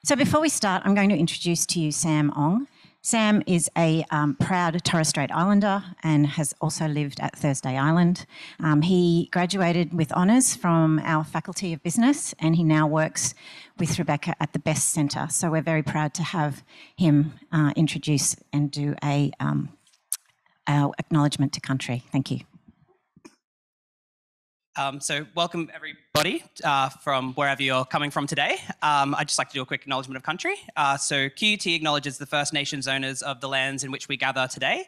So before we start, I'm going to introduce to you Sam Ong. Sam is a proud Torres Strait Islander and has also lived at Thursday Island. He graduated with honours from our Faculty of Business, and he now works with Rebekah at the Best Centre. So we're very proud to have him introduce and do our acknowledgement to country. Thank you. So welcome everybody from wherever you're coming from today. I'd just like to do a quick acknowledgement of country. So QUT acknowledges the First Nations owners of the lands in which we gather today.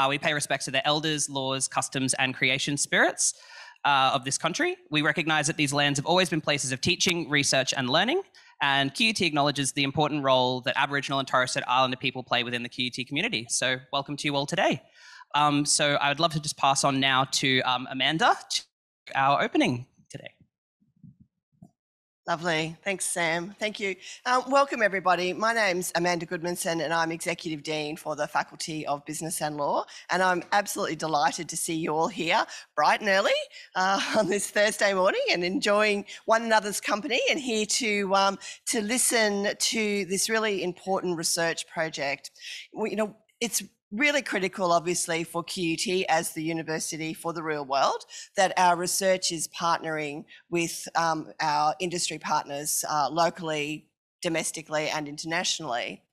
We pay respects to the elders, laws, customs and creation spirits of this country. We recognise that these lands have always been places of teaching, research and learning. And QUT acknowledges the important role that Aboriginal and Torres Strait Islander people play within the QUT community. So welcome to you all today. So I would love to just pass on now to Amanda, our opening today. Lovely. Thanks, Sam. Thank you. Welcome, everybody. My name's Amanda Goodmanson and I'm Executive Dean for the Faculty of Business and Law. And I'm absolutely delighted to see you all here bright and early on this Thursday morning and enjoying one another's company and here to listen to this really important research project. It's really critical, obviously, for QUT as the university for the real world, that our research is partnering with our industry partners locally, domestically and internationally.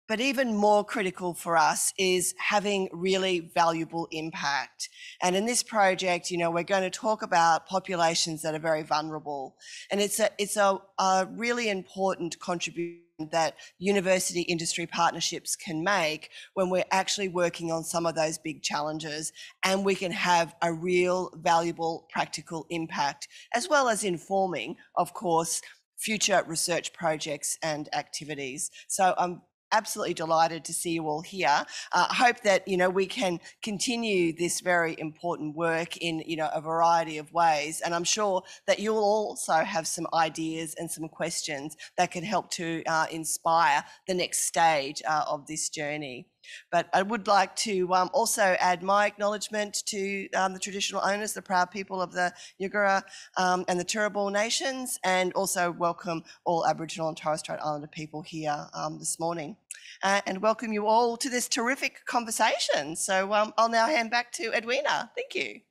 But even more critical for us is having really valuable impact. And in this project, we're going to talk about populations that are very vulnerable. And it's a really important contribution that university industry partnerships can make when we're actually working on some of those big challenges, and we can have a real valuable practical impact, as well as informing, of course, future research projects and activities. So I'm absolutely delighted to see you all here. I hope that we can continue this very important work in a variety of ways, and I'm sure that you'll also have some ideas and some questions that can help to inspire the next stage of this journey. But I would like to also add my acknowledgement to the traditional owners, the proud people of the Yugara and the Turrbal nations, and also welcome all Aboriginal and Torres Strait Islander people here this morning. And welcome you all to this terrific conversation. So I'll now hand back to Edwina. Thank you.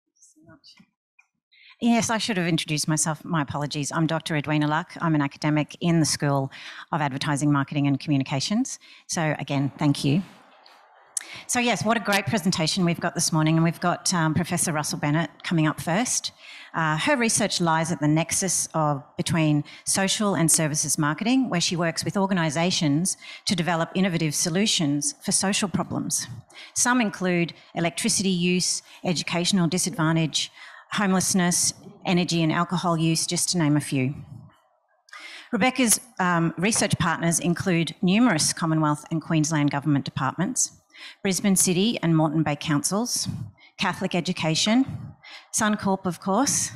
Thanks so much. Yes, I should have introduced myself. My apologies. I'm Dr. Edwina Luck. I'm an academic in the School of Advertising, Marketing and Communications. So again, thank you. So yes, what a great presentation we've got this morning, and we've got Professor Russell-Bennett coming up first. Her research lies at the nexus between social and services marketing, where she works with organisations to develop innovative solutions for social problems. Some include electricity use, educational disadvantage, homelessness, energy and alcohol use, just to name a few. Rebekah's research partners include numerous Commonwealth and Queensland government departments, Brisbane City and Moreton Bay councils, Catholic Education, Suncorp, of course,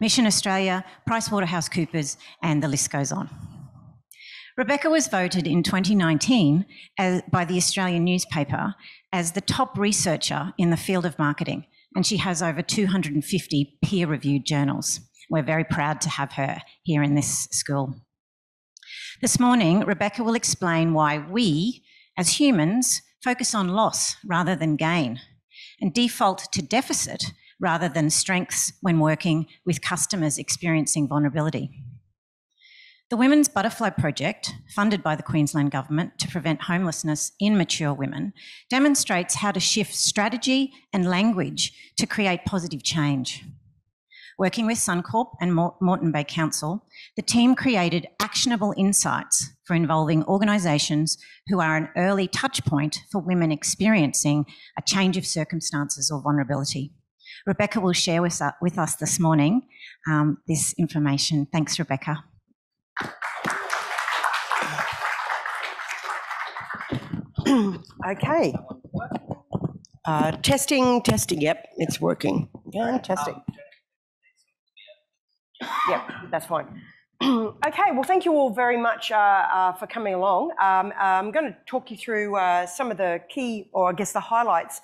Mission Australia, PricewaterhouseCoopers, and the list goes on. Rebekah was voted in 2019 by the Australian newspaper as the top researcher in the field of marketing, and she has over 250 peer-reviewed journals. We're very proud to have her here in this school. This morning, Rebekah will explain why we, as humans, focus on loss rather than gain, and default to deficit rather than strengths when working with customers experiencing vulnerability. The Women's Butterfly Project, funded by the Queensland Government to prevent homelessness in mature women, demonstrates how to shift strategy and language to create positive change. Working with Suncorp and Moreton Bay Council, the team created actionable insights for involving organisations who are an early touch point for women experiencing a change of circumstances or vulnerability. Rebekah will share with us this morning this information. Thanks, Rebekah. Okay. Testing, yep, it's working. Yeah, testing. Yep, that's fine. Okay, well, thank you all very much for coming along. I'm going to talk you through some of the key, or I guess the highlights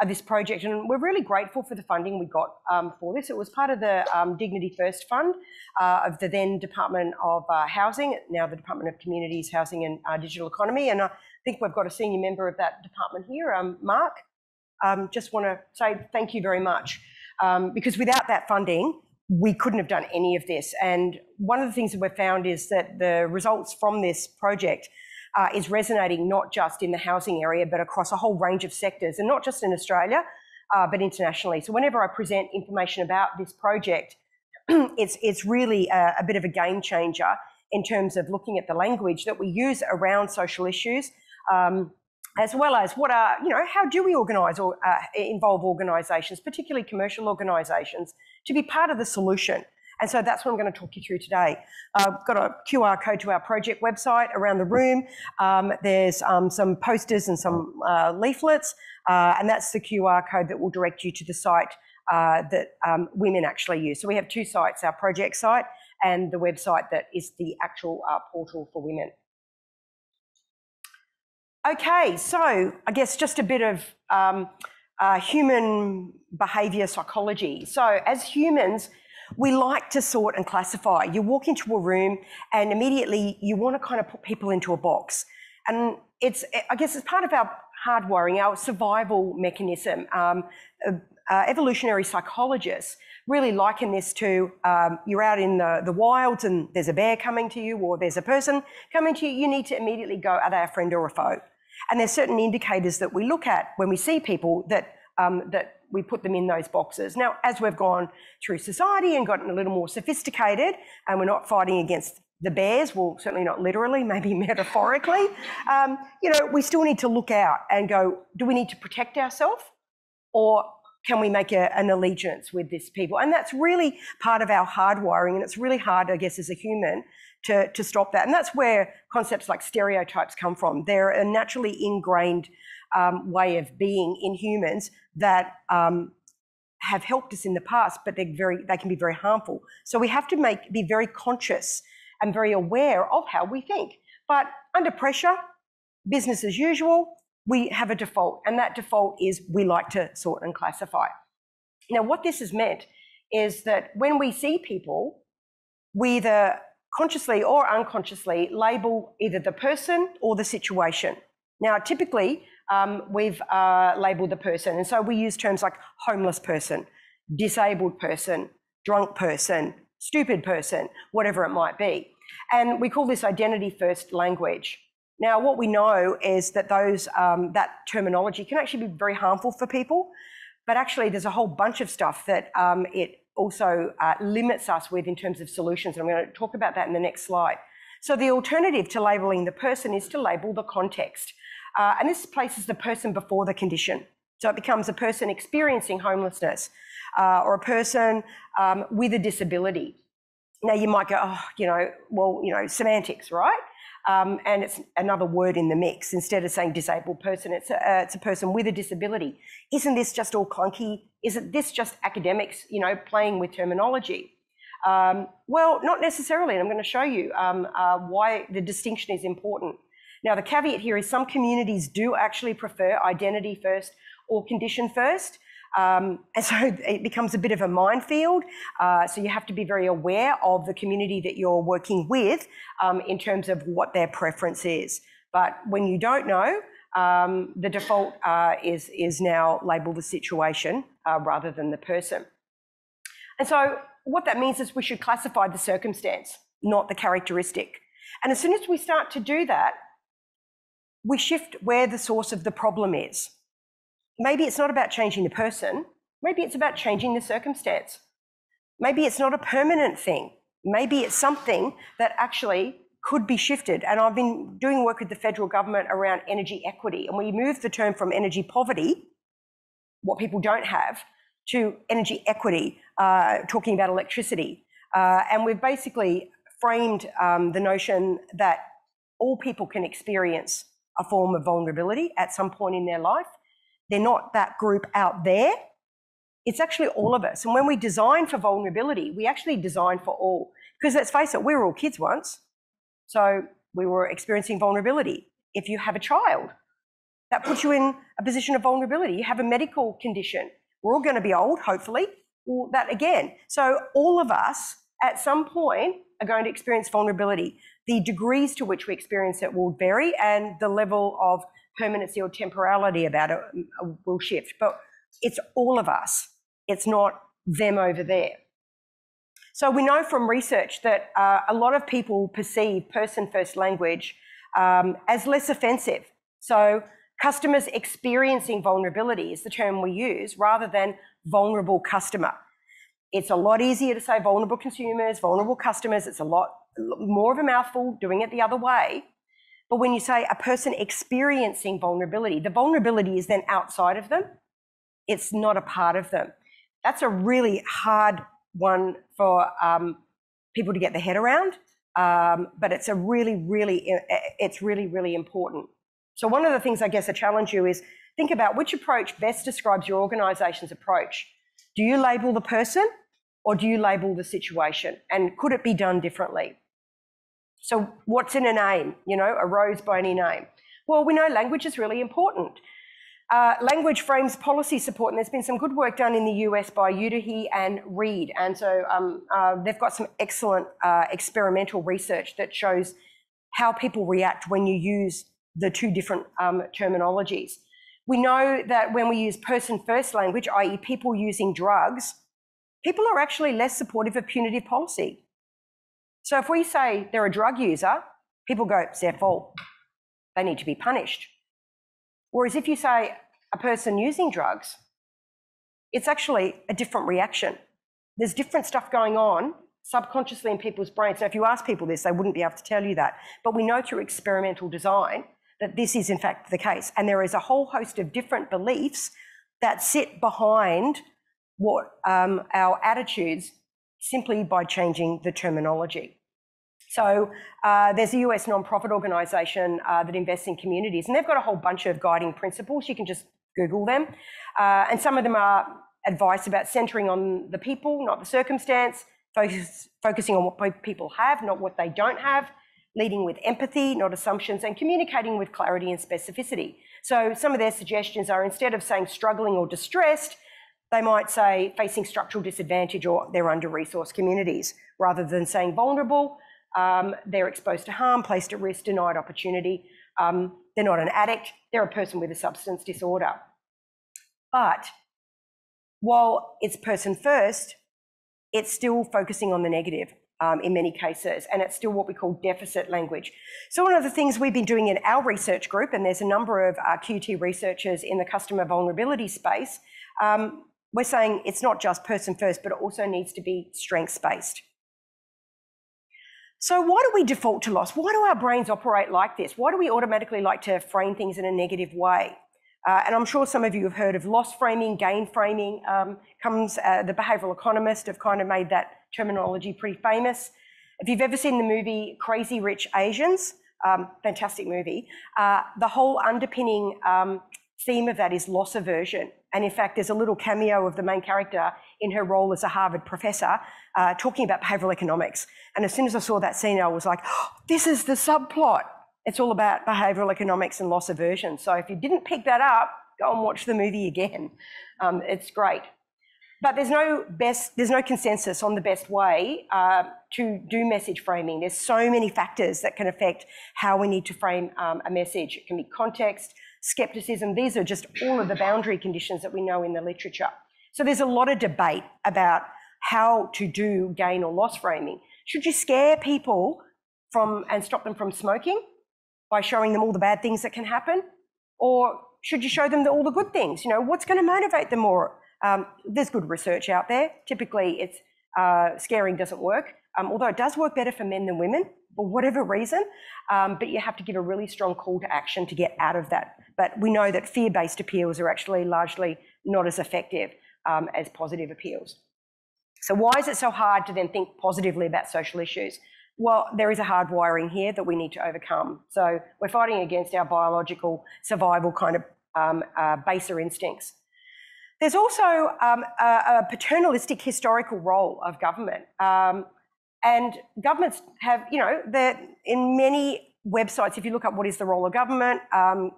this project, and we're really grateful for the funding we got for this. It was part of the Dignity First Fund of the then Department of Housing, now the Department of Communities, Housing and Digital Economy, and I think we've got a senior member of that department here, Mark. Just want to say thank you very much, because without that funding, we couldn't have done any of this. And one of the things that we've found is that the results from this project is resonating not just in the housing area, but across a whole range of sectors, and not just in Australia, but internationally. So whenever I present information about this project, it's really a bit of a game changer in terms of looking at the language that we use around social issues, as well as what are, how do we organise or involve organisations, particularly commercial organisations, to be part of the solution. And so that's what I'm going to talk you through today. I've got a QR code to our project website around the room. There's some posters and some leaflets, and that's the QR code that will direct you to the site that women actually use. So we have two sites, our project site and the website that is the actual portal for women. Okay, so I guess just a bit of human behaviour psychology. So as humans, we like to sort and classify. You walk into a room and immediately you want to kind of put people into a box. And I guess it's part of our hardwiring, our survival mechanism. Evolutionary psychologists really liken this to you're out in the wilds and there's a bear coming to you or there's a person coming to you. You need to immediately go, are they a friend or a foe? And there's certain indicators that we look at when we see people that we put them in those boxes. Now, as we've gone through society and gotten a little more sophisticated, and we're not fighting against the bears, well, certainly not literally, maybe metaphorically, we still need to look out and go, do we need to protect ourselves, or can we make an allegiance with this people? And that's really part of our hardwiring, and it's really hard, I guess, as a human to stop that. And that's where concepts like stereotypes come from. They're a naturally ingrained way of being in humans that have helped us in the past, but they can be very harmful. So we have to be very conscious and very aware of how we think. But under pressure, business as usual, we have a default, and that default is we like to sort and classify. Now, what this has meant is that when we see people, we either consciously or unconsciously label either the person or the situation. Now, typically, we've labelled the person, and so we use terms like homeless person, disabled person, drunk person, stupid person, whatever it might be. And we call this identity-first language. Now, what we know is that that terminology can actually be very harmful for people, but actually there's a whole bunch of stuff that it also limits us with in terms of solutions. And I'm going to talk about that in the next slide. So the alternative to labelling the person is to label the context. And this places the person before the condition. So it becomes a person experiencing homelessness or a person with a disability. Now you might go, semantics, right? And it's another word in the mix. Instead of saying disabled person, it's a person with a disability. Isn't this just all clunky? Isn't this just academics, playing with terminology? Well, not necessarily. And I'm going to show you why the distinction is important. Now, the caveat here is some communities do actually prefer identity first or condition first. And so it becomes a bit of a minefield. So you have to be very aware of the community that you're working with in terms of what their preference is. But when you don't know, the default is now label the situation rather than the person. And so what that means is we should classify the circumstance, not the characteristic. And as soon as we start to do that, we shift where the source of the problem is. Maybe it's not about changing the person. Maybe it's about changing the circumstance. Maybe it's not a permanent thing. Maybe it's something that actually could be shifted. And I've been doing work with the federal government around energy equity. And we moved the term from energy poverty, what people don't have, to energy equity, talking about electricity. And we've basically framed the notion that all people can experience a form of vulnerability at some point in their life. They're not that group out there. It's actually all of us. And when we design for vulnerability, we actually design for all. Because let's face it, we were all kids once. So we were experiencing vulnerability. If you have a child, That puts you in a position of vulnerability. You have a medical condition. We're all going to be old, hopefully. Well, that again. So all of us at some point are going to experience vulnerability. The degrees to which we experience it will vary, and the level of permanency or temporality about it will shift. But it's all of us. It's not them over there. So we know from research that a lot of people perceive person-first language as less offensive. So customers experiencing vulnerability is the term we use, rather than vulnerable customer. It's a lot easier to say vulnerable consumers, vulnerable customers. It's a lot more of a mouthful doing it the other way. But when you say a person experiencing vulnerability, the vulnerability is then outside of them. It's not a part of them. That's a really hard one for people to get their head around, but it's a really, really important. So one of the things I guess I challenge you is think about which approach best describes your organisation's approach. Do you label the person or do you label the situation? And could it be done differently? So what's in a name, you know, a rose by any name? Well, we know language is really important. Language frames policy support, and there's been some good work done in the US by Udahy and Reed. And so they've got some excellent experimental research that shows how people react when you use the two different terminologies. We know that when we use person-first language, i.e. people using drugs, people are actually less supportive of punitive policy. So if we say they're a drug user, people go, it's their fault. They need to be punished. Whereas if you say a person using drugs, it's actually a different reaction. There's different stuff going on subconsciously in people's brains. So if you ask people this, they wouldn't be able to tell you that. But we know through experimental design that this is in fact the case. And there is a whole host of different beliefs that sit behind what our attitudes simply by changing the terminology. So there's a US non-profit organisation that invests in communities, and they've got a whole bunch of guiding principles. You can just Google them. And some of them are advice about centering on the people, not the circumstance, focusing on what people have, not what they don't have, leading with empathy, not assumptions, and communicating with clarity and specificity. So some of their suggestions are, instead of saying struggling or distressed, they might say facing structural disadvantage or they're under-resourced communities, rather than saying vulnerable, they're exposed to harm, placed at risk, denied opportunity. They're not an addict, they're a person with a substance disorder. But while it's person first, it's still focusing on the negative in many cases, and it's still what we call deficit language. So one of the things we've been doing in our research group, and there's a number of QUT researchers in the customer vulnerability space, we're saying it's not just person first, but it also needs to be strengths-based. So why do we default to loss? Why do our brains operate like this? Why do we automatically like to frame things in a negative way? And I'm sure some of you have heard of loss framing, gain framing. The behavioural economists have kind of made that terminology pretty famous. If you've ever seen the movie Crazy Rich Asians, fantastic movie, the whole underpinning theme of that is loss aversion. And in fact, there's a little cameo of the main character in her role as a Harvard professor talking about behavioural economics. And as soon as I saw that scene, I was like, oh, this is the subplot. It's all about behavioural economics and loss aversion. So if you didn't pick that up, go and watch the movie again. It's great. But there's no consensus on the best way to do message framing. There's so many factors that can affect how we need to frame a message. It can be context, skepticism. These are just all of the boundary conditions that we know in the literature. So there's a lot of debate about how to do gain or loss framing. Should you scare people and stop them from smoking by showing them all the bad things that can happen? Or should you show them all the good things? You know, what's going to motivate them more? There's good research out there. Typically, it's scaring doesn't work, although it does work better for men than women for whatever reason. But you have to give a really strong call to action to get out of that. But we know that fear-based appeals are actually largely not as effective as positive appeals. So why is it so hard to then think positively about social issues? Well, there is a hard wiring here that we need to overcome. So we're fighting against our biological survival kind of baser instincts. There's also a paternalistic historical role of government. And governments have, you know, in many websites, if you look up what is the role of government,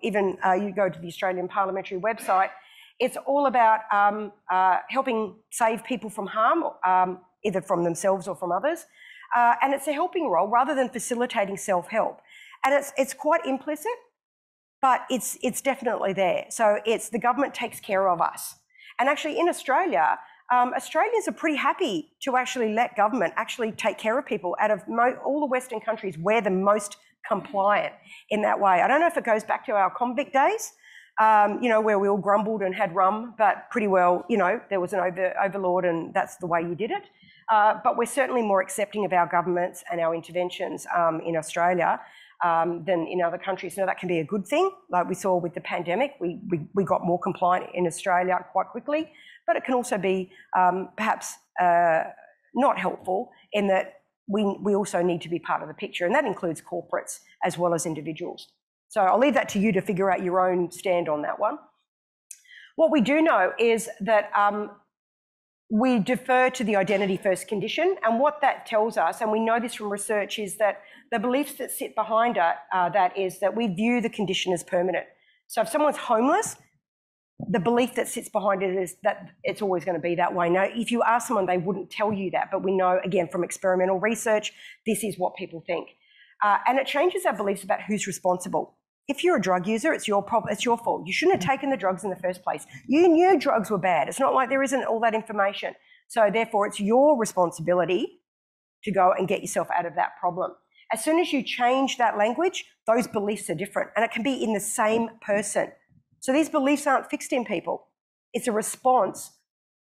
even you go to the Australian Parliamentary website, it's all about helping save people from harm, either from themselves or from others. And it's a helping role rather than facilitating self-help. And it's quite implicit, but it's definitely there. So it's the government takes care of us. And actually in Australia, Australians are pretty happy to actually let government actually take care of people. Out of all the Western countries, we're the most compliant in that way. I don't know if it goes back to our convict days, where we all grumbled and had rum, but pretty well, there was an overlord and that's the way you did it. But we're certainly more accepting of our governments and our interventions in Australia than in other countries. Now, that can be a good thing. Like we saw with the pandemic, we got more compliant in Australia quite quickly, but it can also be perhaps not helpful in that we also need to be part of the picture, and that includes corporates as well as individuals. So I'll leave that to you to figure out your own stand on that one. What we do know is that we defer to the identity first condition, and what that tells us, and we know this from research, is that the beliefs that sit behind it, that is that we view the condition as permanent. So if someone's homeless, the belief that sits behind it is that it's always going to be that way. Now, if you ask someone, they wouldn't tell you that, but we know, again, from experimental research, this is what people think. And it changes our beliefs about who's responsible. If you're a drug user, it's your problem, it's your fault. You shouldn't have taken the drugs in the first place. You knew drugs were bad. It's not like there isn't all that information. So therefore, it's your responsibility to go and get yourself out of that problem. As soon as you change that language, those beliefs are different, and it can be in the same person. So these beliefs aren't fixed in people. It's a response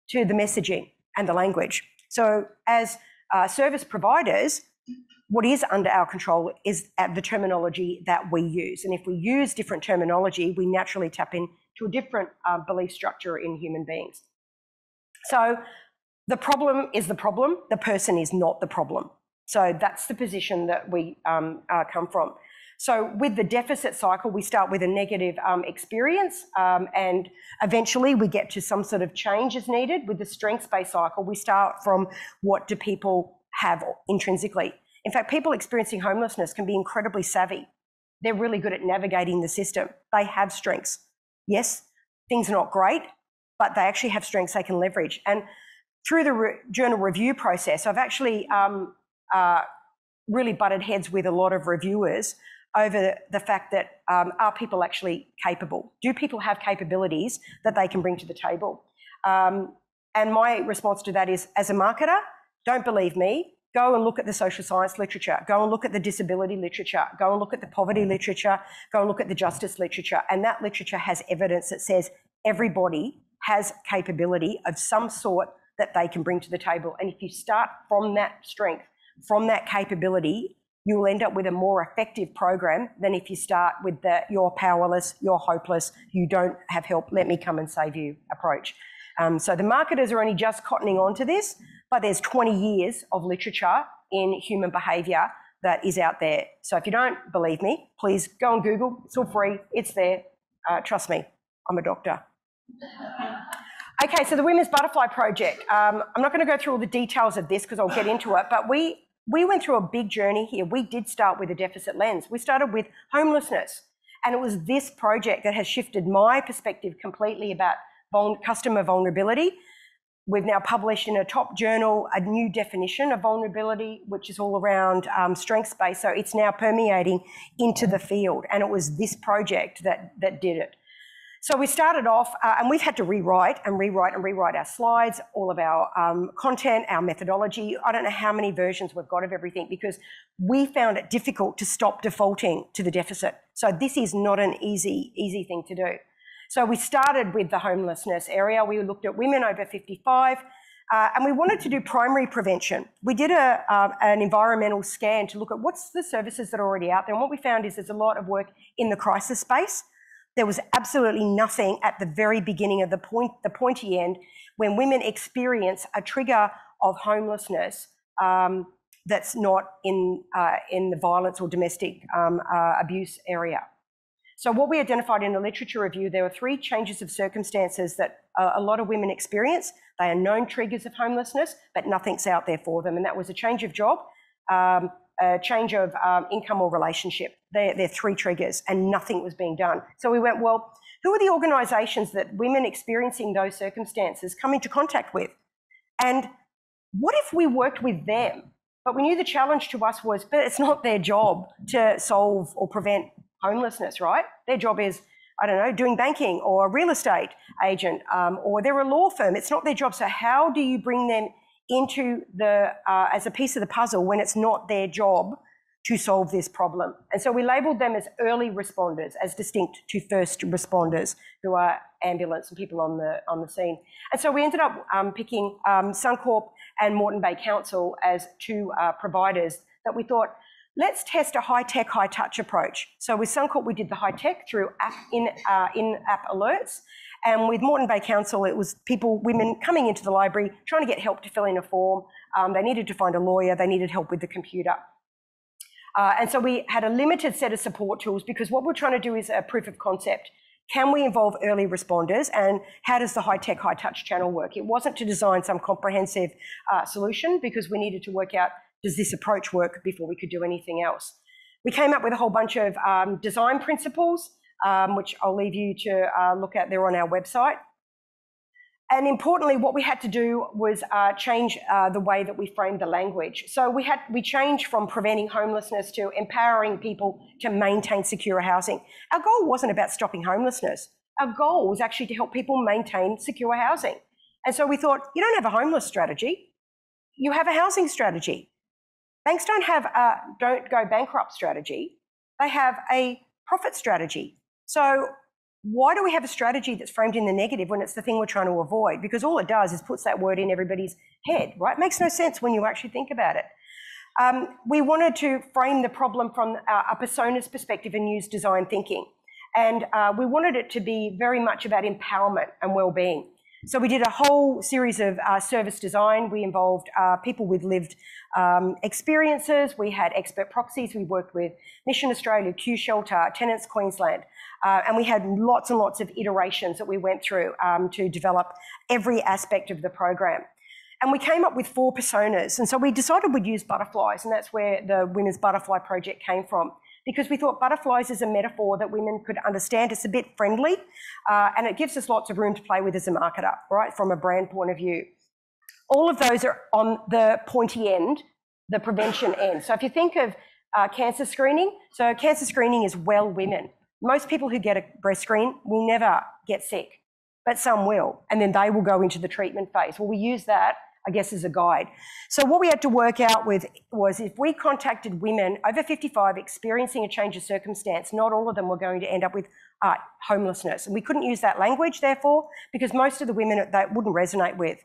to the messaging and the language. So as service providers, what is under our control is the terminology that we use. And if we use different terminology, we naturally tap into a different belief structure in human beings. So the problem is the problem. The person is not the problem. So that's the position that we come from. So with the deficit cycle, we start with a negative experience and eventually we get to some sort of change is needed. With the strengths-based cycle, we start from what do people have intrinsically. In fact, people experiencing homelessness can be incredibly savvy. They're really good at navigating the system. They have strengths. Yes, things are not great, but they actually have strengths they can leverage. And through the journal review process, I've actually really butted heads with a lot of reviewers over the fact that are people actually capable? Do people have capabilities that they can bring to the table? And my response to that is, as a marketer, don't believe me. Go and look at the social science literature. Go and look at the disability literature. Go and look at the poverty literature. Go and look at the justice literature. And that literature has evidence that says everybody has capability of some sort that they can bring to the table. And if you start from that strength, from that capability, you will end up with a more effective program than if you start with the you're powerless, you're hopeless, you don't have help, let me come and save you approach. So the marketers are only just cottoning on to this, but there's 20 years of literature in human behaviour that is out there. So if you don't believe me, please go on Google, it's all free, it's there. Trust me, I'm a doctor. Okay, so the Women's Butterfly Project. I'm not going to go through all the details of this because I'll get into it, but we went through a big journey here. We did start with a deficit lens. We started with homelessness, and it was this project that has shifted my perspective completely about customer vulnerability. We've now published in a top journal a new definition of vulnerability, which is all around strengths-based. So it's now permeating into the field, and it was this project that did it. So we started off, and we've had to rewrite our slides, all of our content, our methodology. I don't know how many versions we've got of everything because we found it difficult to stop defaulting to the deficit. So this is not an easy thing to do. So we started with the homelessness area. We looked at women over 55, and we wanted to do primary prevention. We did an environmental scan to look at what's the services that are already out there. And what we found is there's a lot of work in the crisis space. There was absolutely nothing at the very beginning of the pointy end when women experience a trigger of homelessness that's not in the violence or domestic abuse area. So what we identified in the literature review, there were 3 changes of circumstances that a lot of women experience. They are known triggers of homelessness, but nothing's out there for them. And that was a change of job, a change of income or relationship. They're 3 triggers, and nothing was being done. So we went, well, who are the organisations that women experiencing those circumstances come into contact with? And what if we worked with them? But we knew the challenge to us was, but it's not their job to solve or prevent homelessness, right? Their job is, I don't know, doing banking or a real estate agent, or they're a law firm. It's not their job. So how do you bring them into the, as a piece of the puzzle when it's not their job to solve this problem? And so we labelled them as early responders, as distinct to first responders, who are ambulance and people on the scene. And so we ended up picking Centre QUT and Moreton Bay Council as 2 providers that we thought, let's test a high-tech, high-touch approach. So with Centre QUT, we did the high-tech through in-app alerts. And with Moreton Bay Council, it was women coming into the library, trying to get help to fill in a form. They needed to find a lawyer. They needed help with the computer. And so we had a limited set of support tools, because what we're trying to do is a proof of concept. Can we involve early responders, and how does the high-tech, high-touch channel work? It wasn't to design some comprehensive solution, because we needed to work out, does this approach work before we could do anything else? We came up with a whole bunch of design principles, which I'll leave you to look at. They're on our website. And importantly, what we had to do was change the way that we framed the language. So we changed from preventing homelessness to empowering people to maintain secure housing. Our goal wasn't about stopping homelessness. Our goal was actually to help people maintain secure housing. And so we thought, you don't have a homeless strategy, you have a housing strategy. Banks don't have a don't go bankrupt strategy, they have a profit strategy. So why do we have a strategy that's framed in the negative when it's the thing we're trying to avoid? Because all it does is puts that word in everybody's head, right? It makes no sense when you actually think about it. We wanted to frame the problem from a persona's perspective and use design thinking. And we wanted it to be very much about empowerment and well-being. So we did a whole series of service design. We involved people with lived experiences. We had expert proxies. We worked with Mission Australia, Q Shelter, Tenants Queensland. And we had lots and lots of iterations that we went through to develop every aspect of the program. And we came up with 4 personas. And so we decided we'd use butterflies, and that's where the Women's Butterfly Project came from, because we thought butterflies is a metaphor that women could understand. It's a bit friendly, and it gives us lots of room to play with as a marketer, right, from a brand point of view. All of those are on the pointy end, the prevention end. So if you think of cancer screening, so cancer screening is well women. Most people who get a breast screen will never get sick, but some will, and then they will go into the treatment phase. Well, we use that, I guess, as a guide. So what we had to work out with was, if we contacted women over 55 experiencing a change of circumstance, not all of them were going to end up with homelessness. And we couldn't use that language, therefore, because most of the women that wouldn't resonate with.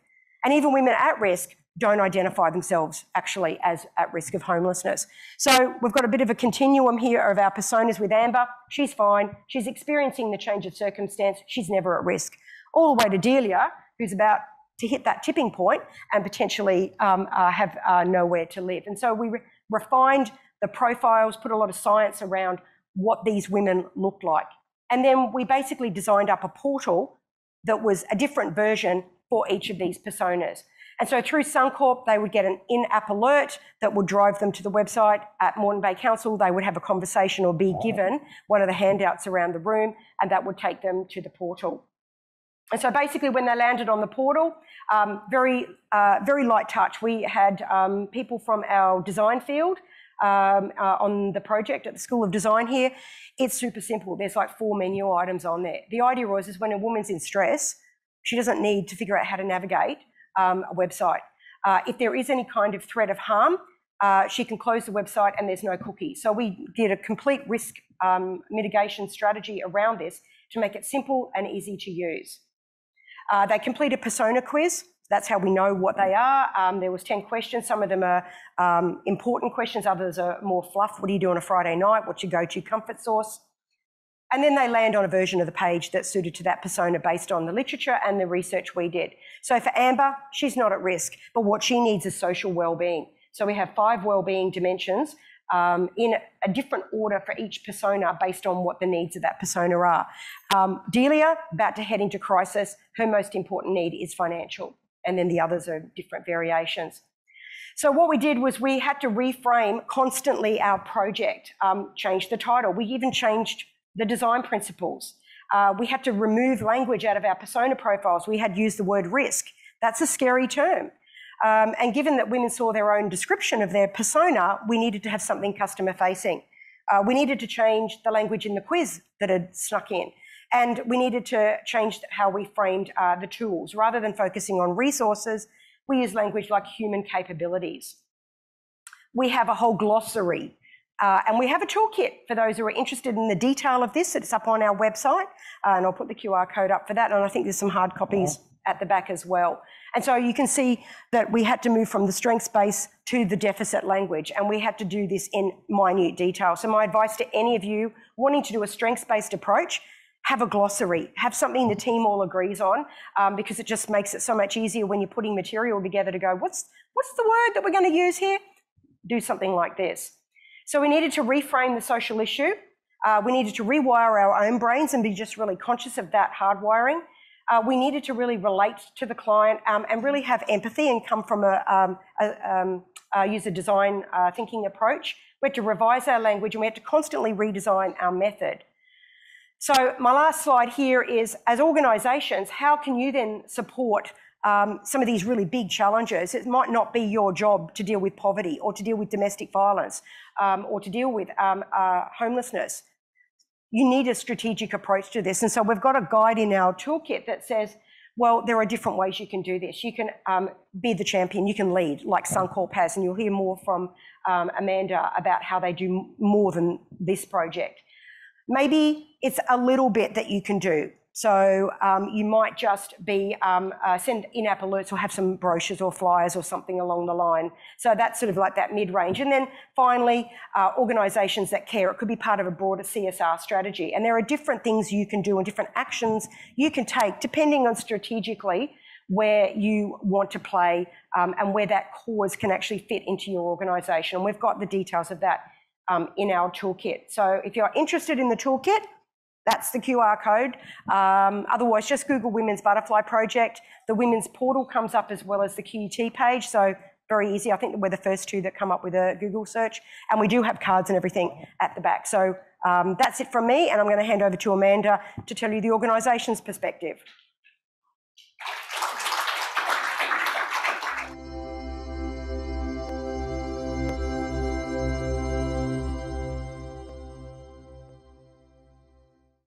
And even women at risk don't identify themselves actually as at risk of homelessness. So we've got a bit of a continuum here of our personas with Amber. She's fine. She's experiencing the change of circumstance. She's never at risk. All the way to Delia, who's about to hit that tipping point and potentially have nowhere to live. And so we refined the profiles, put a lot of science around what these women looked like. And then we basically designed up a portal that was a different version for each of these personas. And so through Centre QUT, they would get an in-app alert that would drive them to the website. At Moreton Bay Council, they would have a conversation or be given one of the handouts around the room, and that would take them to the portal. And so basically when they landed on the portal, very light touch. We had people from our design field on the project at the School of Design here. It's super simple. There's like 4 menu items on there. The idea was is when a woman's in stress, she doesn't need to figure out how to navigate a website. If there is any kind of threat of harm, she can close the website and there's no cookie. So we did a complete risk mitigation strategy around this to make it simple and easy to use. They complete a persona quiz. That's how we know what they are. There was 10 questions. Some of them are important questions. Others are more fluff. What do you do on a Friday night? What's your go-to comfort source? And then they land on a version of the page that's suited to that persona based on the literature and the research we did. So for Amber, she's not at risk, but what she needs is social wellbeing. So we have 5 wellbeing dimensions in a different order for each persona based on what the needs of that persona are. Delia, about to head into crisis, her most important need is financial, and then the others are different variations. So what we did was we had to reframe constantly our project, change the title. We even changed the design principles. We had to remove language out of our persona profiles. We had used the word risk. That's a scary term. And given that women saw their own description of their persona, we needed to have something customer facing. We needed to change the language in the quiz that had snuck in. And we needed to change how we framed the tools. Rather than focusing on resources, we use language like human capabilities. We have a whole glossary and we have a toolkit for those who are interested in the detail of this. It's up on our website and I'll put the QR code up for that. And I think there's some hard copies at the back as well. And so you can see that we had to move from the strengths-based to the deficit language, and we had to do this in minute detail. So my advice to any of you wanting to do a strengths-based approach, have a glossary, have something the team all agrees on, because it just makes it so much easier when you're putting material together to go, what's the word that we're going to use here? Do something like this. So we needed to reframe the social issue. We needed to rewire our own brains and be just really conscious of that hardwiring. We needed to really relate to the client and really have empathy and come from a user design thinking approach. We had to revise our language and we had to constantly redesign our method. So my last slide here is, as organisations, how can you then support some of these really big challenges? It might not be your job to deal with poverty or to deal with domestic violence or to deal with homelessness. You need a strategic approach to this. And so we've got a guide in our toolkit that says, well, there are different ways you can do this. You can be the champion, you can lead, like Suncorp has, and you'll hear more from Amanda about how they do more than this project. Maybe it's a little bit that you can do. So you might just be send in-app alerts or have some brochures or flyers or something along the line. So that's sort of like that mid-range. And then finally, organisations that care. It could be part of a broader CSR strategy. And there are different things you can do and different actions you can take depending on strategically where you want to play and where that cause can actually fit into your organisation. And we've got the details of that in our toolkit. So if you're interested in the toolkit, that's the QR code. Otherwise, just Google Women's Butterfly Project. The Women's Portal comes up as well as the QUT page, so very easy. I think we're the first two that come up with a Google search. And we do have cards and everything at the back. So that's it from me, and I'm going to hand over to Amanda to tell you the organisation's perspective.